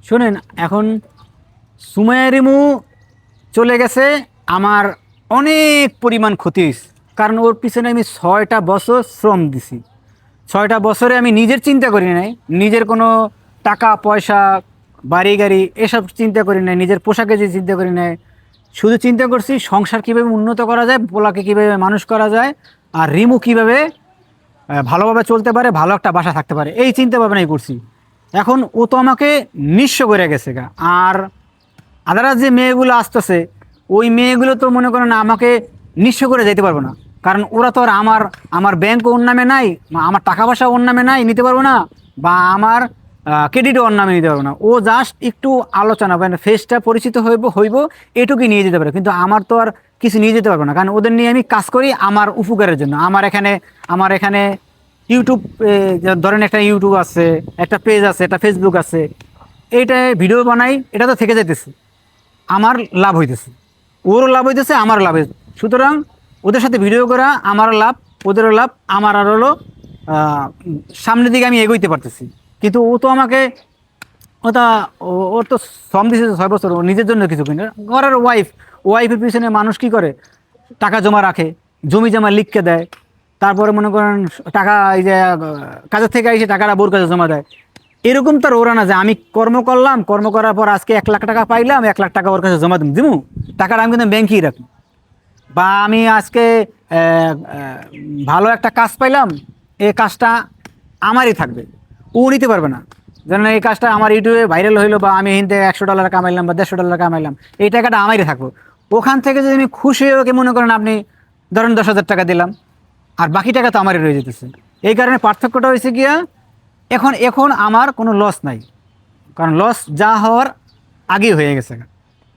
শোনেন, এখন সুমাইয়া রিমু চলে গেছে, আমার অনেক পরিমাণ ক্ষতি হয়েছে। কারণ ওর পিছনে আমি 6টা বছর শ্রম দিছি। 6টা বছরে আমি নিজের চিন্তা করি নাই, নিজের কোনো টাকা পয়সা বাড়ি গাড়ি এসব চিন্তা করি নাই, নিজের পোশাকে যে চিন্তা করি নাই। শুধু চিন্তা করছি সংসার কীভাবে উন্নত করা যায়, পোলাকে কীভাবে মানুষ করা যায়, আর রিমু কীভাবে ভালোভাবে চলতে পারে, ভালো একটা বাসা থাকতে পারে, এই চিন্তা ভাবনাই করছি। এখন ও তো আমাকে নিঃস্ব করে গেছে গা। আর আদারাস যে মেয়েগুলো আসতেছে, ওই মেয়েগুলো তো মনে করেন আমাকে নিঃস্ব করে যেতে পারবো না। কারণ ওরা তো আর আমার আমার ব্যাংক ওর নামে নাই, আমার টাকা পয়সা ওর নামে নাই, নিতে পারবো না। বা আমার ক্রেডিটও ওর নামে নিতে পারবো না। ও জাস্ট একটু আলোচনা মানে ফেসটা পরিচিত হইব এটুকুই নিয়ে যেতে পারে, কিন্তু আমার তো আর কিছু নিয়ে যেতে পারবো না। কারণ ওদের নিয়ে আমি কাজ করি আমার উপকারের জন্য। আমার এখানে ইউটিউব, ধরেন একটা ইউটিউব আছে, একটা পেজ আছে, একটা ফেসবুক আছে, এইটায় ভিডিও বানাই, এটা তো থেকে যাইতেছে, আমার লাভ হইতেছে, ওরও লাভ হইতেছে, আমারও লাভ হইতেছে। সুতরাং ওদের সাথে ভিডিও করা আমারও লাভ, ওদেরও লাভ, আমার আর হলো সামনের দিকে আমি এগোইতে পারতেছি। কিন্তু ও তো আমাকে ওটা ওর তো শ্রম দিয়েছে 6 বছর, ও নিজের জন্য কিছু কিনে। ঘরের ওয়াইফের পিছনে মানুষ কি করে, টাকা জমা রাখে, জমি জমা লিখকে দেয়, তারপরে মনে করেন টাকা এই যে কাজের থেকে এসে টাকাটা বোর কাছে জমা দেয়। এরকম তার ওরা না যে আমি কর্ম করলাম, কর্ম করার পর আজকে 1 লাখ টাকা পাইলাম, 1 লাখ টাকা ওর কাছে জমা দিমু, টাকাটা আমি কিন্তু ব্যাংকেই রাখি। বা আমি আজকে ভালো একটা কাজ পাইলাম, এই কাজটা আমারই থাকবে, ও নিতে পারবে না। যেন এই কাজটা আমার ইউটিউবে ভাইরাল হইলো, বা আমি হিন্দে $100 কামাইলাম বা $150 কামাইলাম, এই টাকাটা আমারই থাকবো। ওখান থেকে যদি আমি খুশি হয়ে ওকে মনে করেন আপনি ধরেন 10,000 টাকা দিলাম, আর বাকি টাকা তো আমারই রয়ে যেতেছে। এই কারণে পার্থক্যটা হয়েছে গিয়া, এখন এখন আমার কোনো লস নাই, কারণ লস যা হওয়ার আগেই হয়ে গেছে।